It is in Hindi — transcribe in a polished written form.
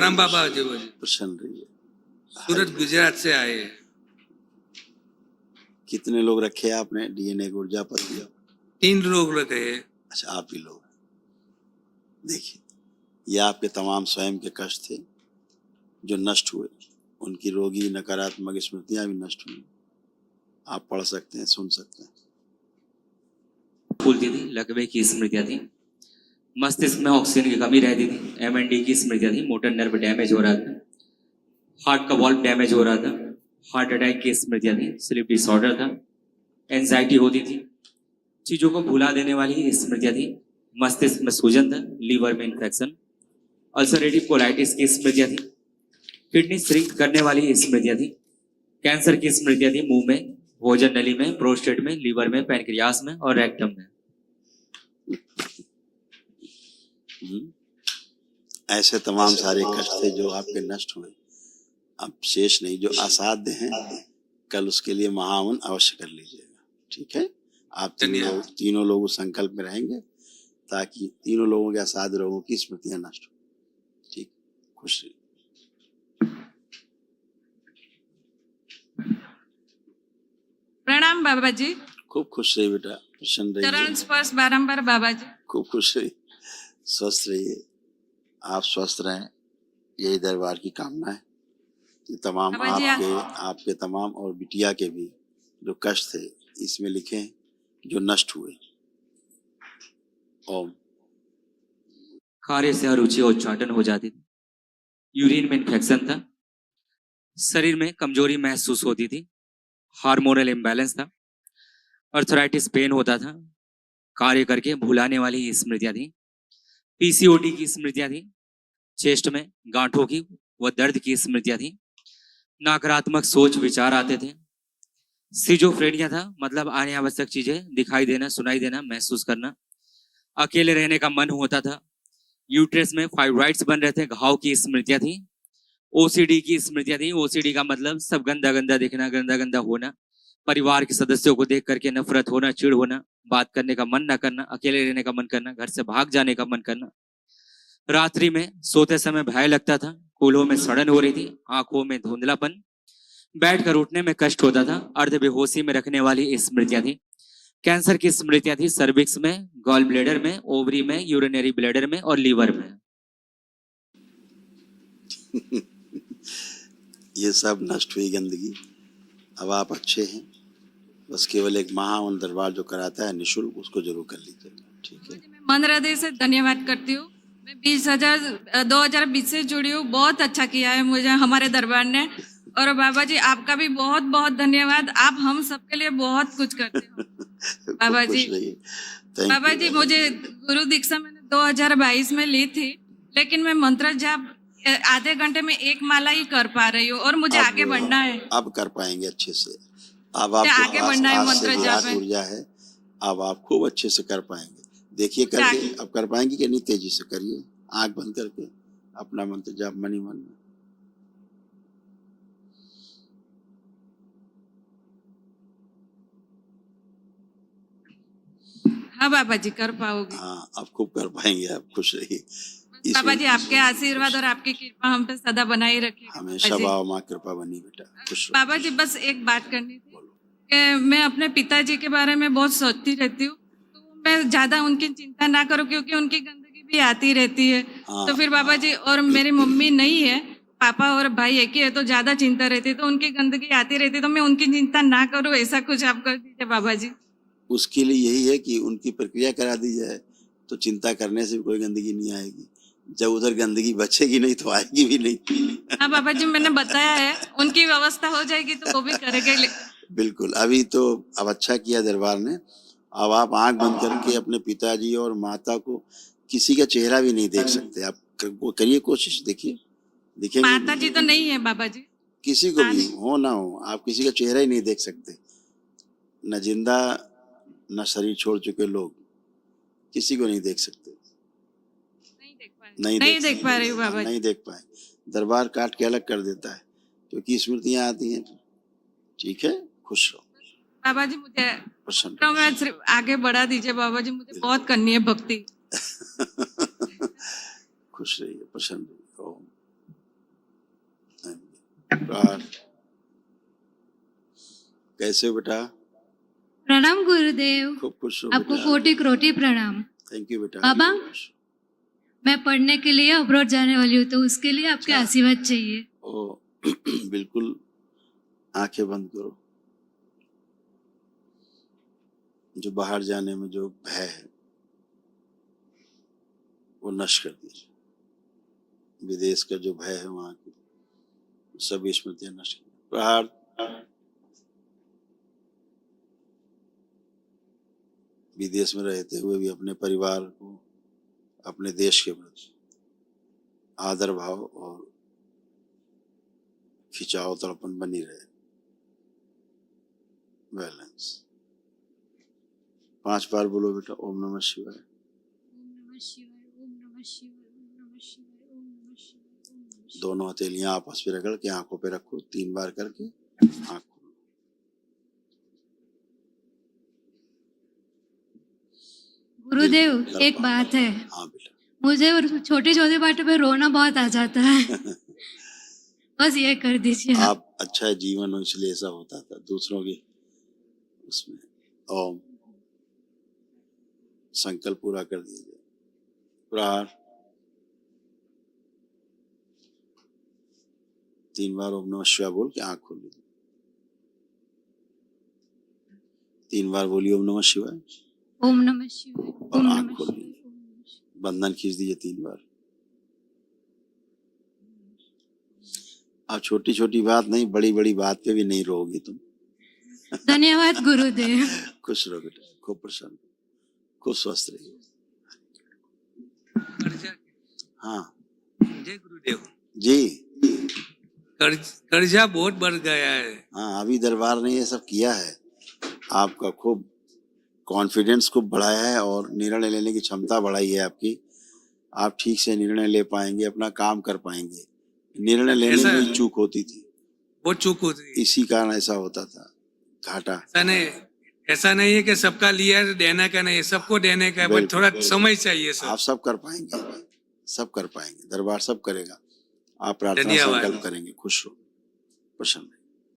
राम बाबा जी प्रसन्न रहिए। सूरत गुजरात से आए हैं। कितने लोग रखे आपने डीएनए ऊर्जापति? 3 लोग रखे हैं। अच्छा, आप ही लोग। देखिए, ये आपके तमाम स्वयं के कष्ट थे जो नष्ट हुए, उनकी रोगी नकारात्मक स्मृतियां भी नष्ट हुई। आप पढ़ सकते हैं, सुन सकते हैं। फूलती थी, लकवे की स्मृतियां थी, मस्तिष्क में ऑक्सीजन की कमी रहती थी, एमएनडी की स्मृतियां थी, मोटर नर्व डैमेज हो रहा था, हार्ट का वॉल्व डैमेज हो रहा था, हार्ट अटैक की स्मृतियां थी, स्लीप डिसऑर्डर था, एंजाइटी होती थी, चीजों को भुला देने वाली स्मृतियां थी, मस्तिष्क में सूजन था, लीवर में इंफेक्शन, अल्सरेटिव कोलाइटिस की स्मृतियां थी, किडनी श्रिंक करने वाली स्मृतियां थी, कैंसर की स्मृतियां थी, मुंह में, भोजन नली में, प्रोस्टेट में, लीवर में, पैनक्रियास में और रेक्टम में। ऐसे तमाम सारे कष्ट थे जो आपके नष्ट हुए। अब शेष नहीं, जो असाध्य हैं कल उसके लिए महावन अवश्य कर लीजिएगा। ठीक है, आप तीनों लोग उस संकल्प में रहेंगे ताकि तीनों लोगों के असाध्य रोगों की स्मृतियां नष्ट हो। ठीक, खुश रहिए। प्रणाम बाबा जी। खूब खुश रहिए बेटा, प्रसन्न चरण रहिए, स्पर्श बारंबार बाबा जी। खूब खुश रहिए, स्वस्थ रहिए। आप स्वस्थ रहें, यही दरबार की कामना है। ये तमाम बाबा जी, आपके तमाम और बिटिया के भी जो कष्ट थे इसमें लिखे हैं जो नष्ट हुए। ओम। कार्य से अरुचि और उच्चाटन हो जाती थी, यूरिन में इन्फेक्शन था, शरीर में कमजोरी महसूस होती थी, हार्मोनल इम्बैलेंस था, अर्थराइटिस पेन होता था, कार्य करके भुलाने वाली स्मृतियां थी, पीसीओडी की स्मृतियां थी, चेस्ट में गांठों की व दर्द की स्मृतियां थी, नकारात्मक सोच विचार आते थे, सिजोफ्रेनिया था, मतलब अनावश्यक चीजें दिखाई देना, सुनाई देना, महसूस करना, अकेले रहने का मन होता था, यूट्रस में फाइब्राइड्स बन रहे थे, घाव की स्मृतियां थी, ओसीडी की स्मृतियां थी। ओसीडी का मतलब सब गंदा गंदा दिखना, गंदा गंदा होना, परिवार के सदस्यों को देख करके नफरत होना, चिढ़ होना, बात करने का मन न करना, अकेले रहने का मन करना, घर से भाग जाने का मन करना, रात्रि में सोते समय भय लगता था, कूल्हों में सड़न हो रही थी, आंखों में धुंधलापन, बैठकर उठने में कष्ट होता था, अर्ध बेहोशी में रखने वाली स्मृतियां थी, कैंसर की स्मृतियां थी, सर्विक्स में, गॉल ब्लेडर में, ओवरी में, यूरिनरी ब्लेडर में और लीवर में। ये सब नष्ट हुई गंदगी। अब आप अच्छे हैं, बस केवल एक महावन दरबार जो कराता है निःशुल्क, उसको जरूर कर लीजिएगा। ठीक है, मैं मन हृदय से धन्यवाद करती हूँ। मैं 2020 से जुड़ी हूँ। बहुत अच्छा किया है मुझे हमारे दरबार ने। और बाबा जी आपका भी बहुत बहुत धन्यवाद। आप हम सबके लिए बहुत कुछ करते हो बाबा जी। बाबा जी, मुझे गुरु दीक्षा मैंने 2022 में ली थी, लेकिन मैं मंत्र जाप आधे घंटे में 1 माला ही कर पा रही हूँ और मुझे आगे बढ़ना है। अब कर पाएंगे अच्छे से। अब आपके आगे बढ़ना है मंत्र जाप में। ऊर्जा है, अब आप खूब अच्छे से कर पाएंगे। देखिए करके अब कर पाएंगे कि नहीं? तेजी से करिए, आंख बंद करके अपना मंत्र जाप मन ही मन में। हाँ बाबा जी, कर पाओगे। हाँ, अब खूब कर पाएंगे। आप खुश रहिए। बाबा जी आपके आशीर्वाद और आपकी कृपा हम पे सदा बनाई रखिए। हमेशा बाबा माँ कृपा बनी बेटा, खुश रहो। बाबा जी बस एक बात करनी थी कि मैं अपने पिताजी के बारे में बहुत सोचती रहती हूँ, तो मैं ज्यादा उनकी चिंता ना करूँ क्योंकि उनकी गंदगी भी आती रहती है। तो फिर बाबा जी, और मेरी मम्मी नहीं है, पापा और भाई एक ही है, तो ज्यादा चिंता रहती है, तो उनकी गंदगी आती रहती है, तो मैं उनकी चिंता ना करूँ, ऐसा कुछ आप कर दीजिए बाबा जी। उसके लिए यही है कि उनकी प्रक्रिया करा दी जाए, तो चिंता करने से भी कोई गंदगी नहीं आएगी। जब उधर गंदगी बचेगी नहीं तो आएगी भी नहीं। हाँ बाबा जी, मैंने बताया है, उनकी व्यवस्था हो जाएगी तो वो भी करेंगे। बिल्कुल, अभी तो अब अच्छा किया दरबार ने। अब आप आंख बंद करके अपने पिताजी और माता को किसी का चेहरा भी नहीं देख सकते। आप करिए कोशिश, देखिए, दिखेंगे। माता जी तो नहीं है बाबा जी। किसी को भी हो ना हो, आप किसी का चेहरा ही नहीं देख सकते। न जिंदा न शरीर छोड़ चुके लोग किसी को नहीं देख सकते। नहीं देख पा रही हूँ बाबा, नहीं देख पाए। दरबार काट के अलग कर देता है क्योंकि स्मृतियां आती हैं। ठीक है, खुश रहो बाबा जी। मुझे प्रसन्न सिर्फ आगे बढ़ा दीजिए बाबा जी, मुझे बहुत करनी है भक्ति। खुश रहिए, प्रसन्न रहिए। ओम। प्रहार। कैसे हो बेटा? प्रणाम गुरुदेव। खूब खुश हो आपको बेटा। कोटि कोटि प्रणाम। थैंक यू बेटा। बाबा, मैं पढ़ने के लिए अब्रॉड जाने वाली हूँ, तो उसके लिए आपके अच्छा। आशीर्वाद चाहिए। ओ बिल्कुल, आंखें बंद करो। जो बाहर जाने में जो भय है वो नष्ट कर दीजिए। विदेश का जो भय है वहां की सभी स्मृतियां नष्ट कर। प्रहार। विदेश में रहते हुए भी अपने परिवार को, अपने देश के प्रति आदर भाव और खिंचाव तड़पन बनी रहे। बैलेंस। 5 बार बोलो बेटा ओम नमः शिवाय। ओम नमः शिवाय, ओम नमः शिवाय, ओम नमः शिवाय, ओम नमः शिवाय, ओम नमः शिवाय। दोनों हथेलियां आपस में रगड़ के आंखों पे रखो, 3 बार करके आंख खोलो। गुरुदेव, बिल्कुल, एक बात है, हाँ बेटा। मुझे छोटी छोटी बातों पे रोना बहुत आ जाता है। बस ये कर दीजिए आप। आप अच्छा जीवन हो इसलिए ऐसा होता था। दूसरों की उसमें ओम संकल्प पूरा कर दीजिए। प्रहार। 3 बार ओम नमः शिवाय बोल के आंख खोल लीजिए। 3 बार बोलिए ओम नमः शिवाय ओम नमः शिवाय, और ओम आंख नमः खोल शिवाय, लीजिए। ओम नमः शिवाय। बंधन खींच दीजिए 3 बार। आप छोटी छोटी बात नहीं, बड़ी बड़ी बात पे भी नहीं रहोगी तुम। धन्यवाद गुरुदेव। खुश रहो बेटा, खूब प्रसन्न, खूब स्वस्थ रहिए। कर्जा हाँ जय गुरुदेव। जी। कर्जा बहुत बढ़ गया है। हाँ, अभी दरबार ने ये सब किया है। आपका खूब कॉन्फिडेंस खूब बढ़ाया है और निर्णय लेने की क्षमता बढ़ाई है आपकी। आप ठीक से निर्णय ले पाएंगे, अपना काम कर पाएंगे। निर्णय लेने ऐसा- में चूक होती थी, बहुत चूक होती है। इसी कारण ऐसा होता था, घाटा। ऐसा नहीं है कि सबका लिया है देने का नहीं है, सबको देने का है, बट बिल्कुल, थोड़ा बिल्कुल। समय चाहिए सर। आप सब कर पाएंगे, सब कर पाएंगे। दरबार सब करेगा। आप प्रार्थना धन्यवाद। संकल्प करेंगे। खुश हो, प्रसन्न।